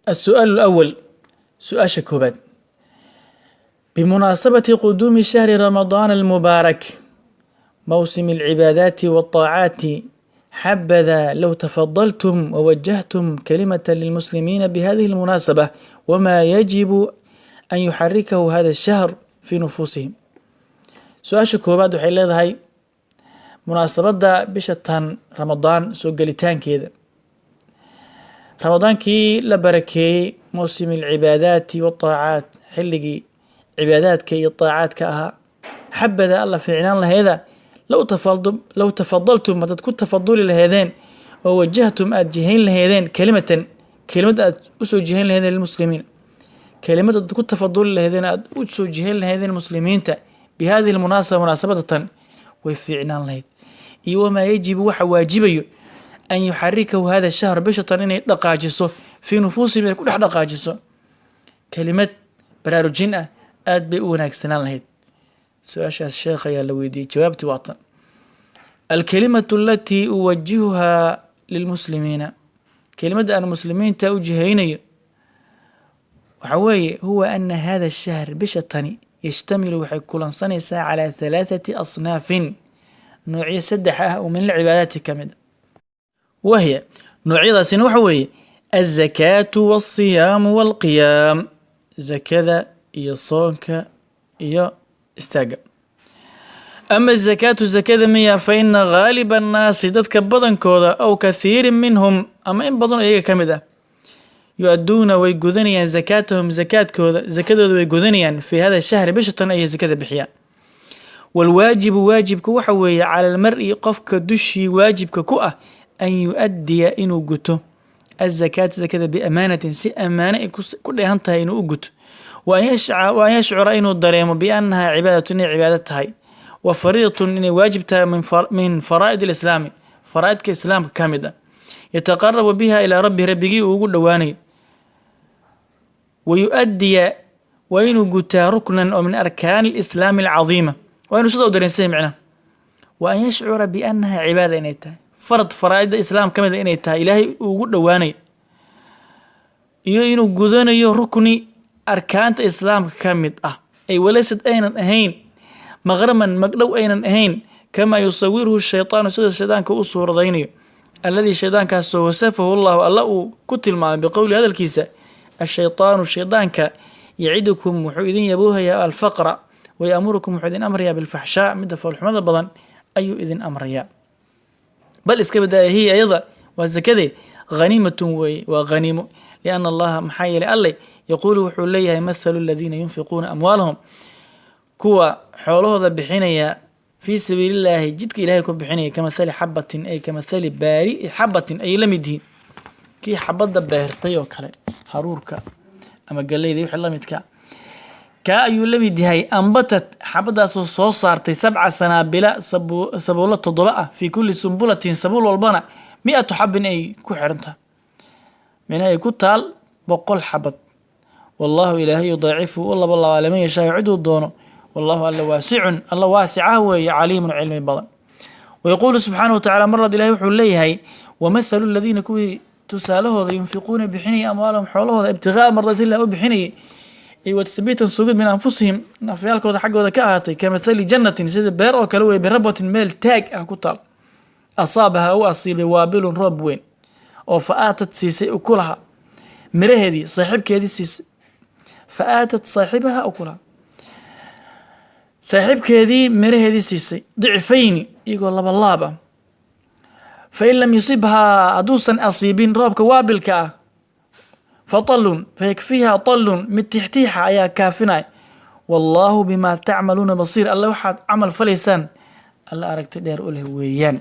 السؤال الأول سؤال شكوبات بمناسبة قدوم شهر رمضان المبارك موسم العبادات والطاعات حبذا لو تفضلتم ووجهتم كلمة للمسلمين بهذه المناسبة وما يجب أن يحركه هذا الشهر في نفوسهم. سؤال شكوبات waxay leedahay munaasabada bishan Ramadaan soo galitaankeeda ramadaankii la barakeeyey موسم العبادات والطاعات xilligii cibaadaadka iyo طاacadka ahaa xabada alla fiicnaan laheeda لو تفضلتم ما تكون تفضلي لهذين ووجهتم أجهين لهذين كلمة أسو جهين لهذين المسلمين كلمة تكون تفضلي لهذين أسو جهين لهذين المسلمين بهذه المناسبة مناسبة ويفعنا الله وما يجب واجبي أن يحركه هذا الشهر بشطا إنه دقاجسه في نفوسهم يكون أحد دقاجسه كلمة برارو جنة أدبئونا اكسنان لهذين سؤال الشيخ يا لويدي جوابتي واطن الكلمة التي أوجهها للمسلمين كلمة أن المسلمين توجهين وحوي هو أن هذا الشهر بشطني يشتمل وحيكون صنسا على 3 أصناف نوعية سدحة ومن العبادات كمدة وهي نوعية سنوحوي الزكاة والصيام والقيام زكاة يصونك استاجب أما الزكاة مية فإن غالب الناس ددك بدن كودا أو كثير منهم أما إن بدن أيها كمدة يؤدون ويقذنيا زكاتهم زكاة ويقذنيا في هذا الشهر بشطن أي زكاة بحيان والواجب واجب كوحوي على المرء قفك دشي واجب كوأة أن يؤدي إنو قتو الزكاة زكاة بأمانة سي أمانة كل هانتها إنو قتو وأن يشعر إنه الضريم بأنها عبادتها وفريضة إن واجبتها من فرائض الإسلام فرائض كإسلام كامدة يتقرب بها إلى ربه ويقول دواني ويؤدي وإنه قتا ركنا من أركان الإسلام العظيمة وإنه صدق درنسيه معنا وأن يشعر بأنها عبادة إنيتها فرض فرائض الإسلام كامدة إنيتها إلهي ويقول دواني إنه قداني ركني أركان الإسلام كامد أي وليست أين أهين مغرما مقلو أين أهين كما يصوره الشيطان سيد الشيطان كأسور ضيني الذي الشيطان كسوسفه الله كتل معه بقول هذا الكيسة الشيطان يعدكم وحيدين يبوها يا الفقر ويأمركم وحيدين أمريا بالفحشاء مدى فالحمد بضن أي إذن أمريا بل إسكبدا هي أيضا والزكاة غنيمة وغنيمة لأن الله محايل الله يقول وحوليها يمثل الذين ينفقون أموالهم كوا حوله ذا بحينيا في سبيل الله جدك إلهي كوا بحينيا كمثال حبة أي كمثال باري حبة أي لمدين كي حبة دبهرتي وكلا هاروركا أما قال لي ذي وحلا متكا كأيو لمدهي أنبتت حبة صارتي 7 سنابل سبولة تضبأ في كل سنبلة سبول والبنا 100 حب أي كحرنتها من أي كتال بقول حبت والله إلهي يضاعفه والله بالله على من يشاء يعده الدونه والله الله واسعه وعليم علم بضن ويقول سبحانه وتعالى مرة إلهي وحليه ومثل الذين كوي تساله ينفقون بحني أموالهم حوله ابتغاء مرضات الله وبحني وتثبيتا سجود من أنفسهم نفيالك وذا حق وذا كأهاتي كمثل جنة سيد بير وكلوه بربوة ميل تاج أكتال أصابها أو أصيب وابل رب وين وفآتت سيسي أكلها مرهدي صاحبك هذه سيسي فآتت صاحبها أكلها صاحبك هذه مرهدي سيسي ضعفين يقول الله فإن لم يصيبها عدوسا أصيبين رابك وابلك فطل فيكفيها طل متحتيحة يا كافنا والله بما تعملون بصير الله واحد عمل فليسان الله أرك تدير أوله ويان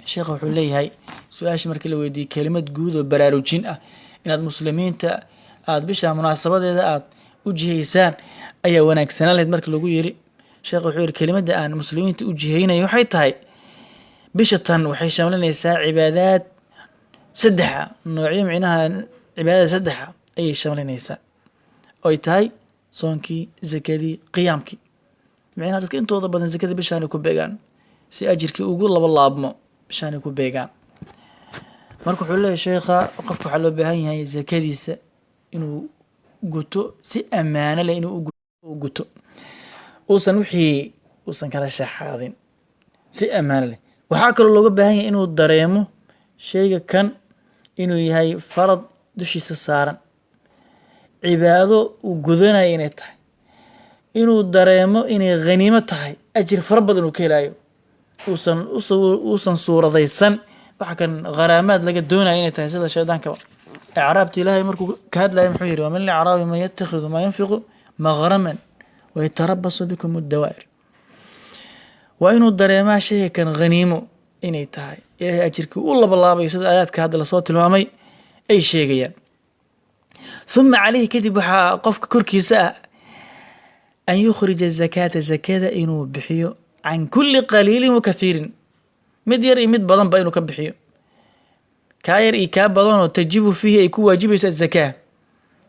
الشيخ وحولي هاي سؤال مركي لو يدي كلمة جود وبراروجين إن المسلمين aad bisha munaasabadeeda aad u jiheysaan ayaa wanaagsan lahayd marka lagu yiri sheekhu wuxuu yiri kelimada aan muslimiinta u jiheynayo waxay tahay bisha tan waxay shamlinaysaa cibaadad saddex noocyo micnaha cibaadad saddex ay shamlinaysaa oo tahay soonkii zakadii qiyaamkii micnaha dadka intooda badan zakada bishaan ku beegaan si ajirkii ugu laba laabmo bishaan ku beegaan marka wuxuu leeyahay sheekha qofku waxaa loo baahan yahay zakadiisa inuu guto si ammaano leh inuu u guto uusan wixii uusan kala shaxaadin si ammaano leh waxaa kaloo looga baahan yahay inuu dareemo shayga kan inuu yahay farad dushiisa saaran cibaado uu gudanayo inay tahay inuu dareemo inay haniimo tahay ajir fara badan uu ka helayo uusan suuradaysan waxa kan kharaamaad laga doonayo inay tahay sida shaydaankaba acraabta ilaahay markuu ka hadlayo muxuu yidhi waman licraabi man yatakhidu maa yunfiqu maghraman wayatarabasu bikum addawaa'ir waa inuu dareemaa shayga kan haniimo inay tahay ilaahay ajirkii u labalaabayo sida aayaadka hadda lasoo tilmaamay ay sheegayaan uma calayhi kadib waxaa qofka korkiisa ah an yukhrija zakaata zakada inuu bixiyo can kulli qaliilin wa kathiirin mid yar iyo mid badanba inuu ka bixiyo kaa yar iyo kaa badanoo tajibu fiihi ay ku waajibayso azakaa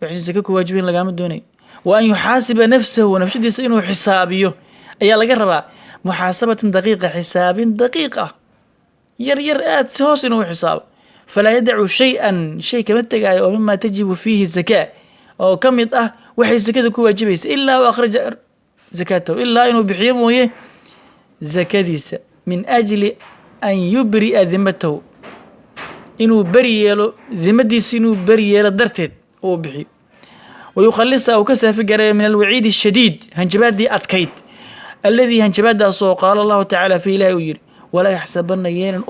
wixii zaka ku waajibayn lagaama doonayo wa an yuxaasiba nafsahu nafsadiisa inuu xisaabiyo ayaa laga rabaa muxaasabatan daqiiqa xisaabin daqiiq ah yar yar aad si hoos inuu xisaabo falaa yadacu shay-an shay kama tegaayo oo mimaa tajibu fiihi zakaa oo ka mid ah waxay zakada ku waajibaysa ilaa u akhraja zakaatahu ilaa inuu bixiyo mooye zakadiisa min ajli an yubri'a dimatahu inuu beri yeelo dimadiisa inuu beri yeelo darteed oo bixiyo wayukhalisa uu ka saafi gareeyo min alwaciidi ashadiid hanjabaadii adkayd alladii hanjabaadaasoo qaala allahu tacaala fi ilaahi uu yidhi walaa yaxsabana aynan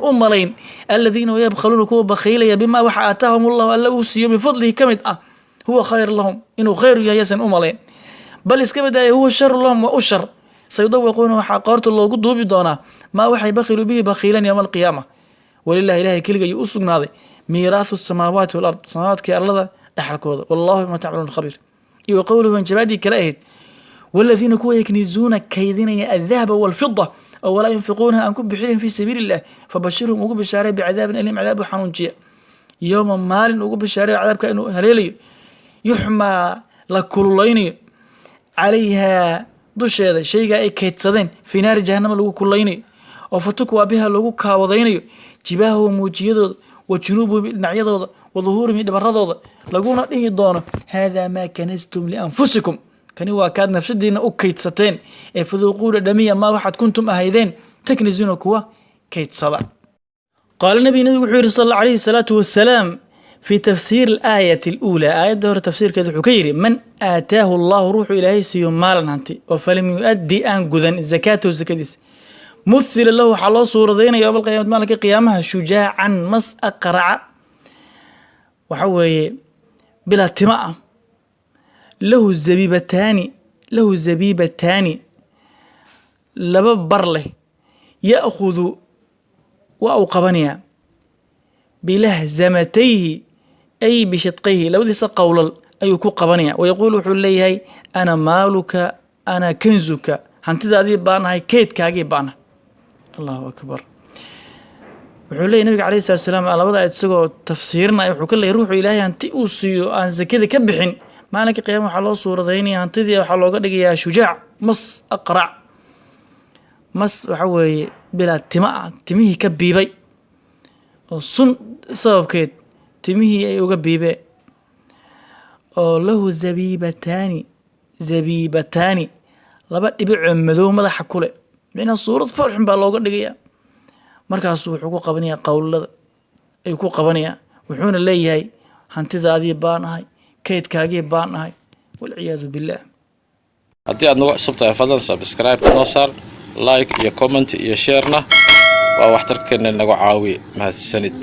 u malayn aladiina yabkhaluuna kuwa bakhiilaya bimaa waxa aataahum allahu alla uu siiyo min fadlihi ka mid ah huwa khayr lahum inuu khayru yahay yasan u malayn bal iska badaaya huwa sharu lahum waa u shar sayudawiquuna waxaa qoorta loogu duubi doonaa maa waxay bakhilu bihi bakhiilan yowma alqiyaama walilahi ilahay keliga ayuu u sugnaaday miiraahu samaawaati walard samaawaadkii arlada dhaxalkooda wallahu bima tacmaluun khabiir iyo qowluhu hanjabaadii kale ahayd waladiina kuwa yaknizuuna kaydinaya aldahaba walfida oo walaa yunfiquunaha aan ku bixinin fii sabiili illah fabashirhum ugu bishaaray bicadaabin aliim cadaab u xanuunjiya yowma maalin ugu bishaaray cadaabka inuu haleelayo yuxmaa la kululaynayo calayhaa dusheeda shaygaa ay kaydsadeen fii naari jahannama lagu kullaynayo oo fatukwaa biha lagu kaawadaynayo jibaahuhum wejiyadooda wa junuubuhum dhinacyadooda wa duhuurihim dhabaradooda laguna dhihi doono haadaa maa kanastum lianfusikum kani waa kaad nafsadiina u kaydsateen ee faduuquu dhadhamiya maa waxaad kuntum ahaydeen taknizuuna kuwa kaydsada qaala nabigu wuxuu yidhi sal allahu alayhi salaatu wasalaam في تفسير الآية الأولى آية دور تفسير كذا حكيري من آتاه الله روح إلهي سيوم مالا هانتي وفلم يؤدي أن قذن زكاته وزكاديس مثل له حلا صورة دينا يوم القيامة مالك قيامها شجاعا مس أقرع وحوي بلا تماء له زبيبتان لببر له يأخذ وأوقبنيا بلهزمتيه أي بشدقيه لو ديس قول أي كو قبنيا ويقول حليه أنا مالك أنا كنزك هانتي هذه بان هاي كيت كاجي بان الله أكبر وحليه النبي عليه الصلاة والسلام على وضع تسقو تفسيرنا وحكى له روح إلهي هانتي أوصيو أن زكذا كبحين مالك قيام حلو صورة ذيني هانتي دي حلو قد يا شجاع مص أقرع مص وحوي بلا تماء تميه كبيبي sun sababkeed timihii ay uga biibeen oo lahu zabiibataani laba dhibicoo madow madaxa kule micnaa suurad farxun baa looga dhigayaa markaasuu wuxuu ku qabanayaa qowlada ayuu ku qabanayaa wuxuuna leeyahay hantidaadii baan ahay kaydkaagii baan ahay walciyaadu billaah haddii aad nagu cusub tahay fadlan subscribe noo saar like iyo comment iyo sharena waa waxtarkeena nagu caawiye mahadsanid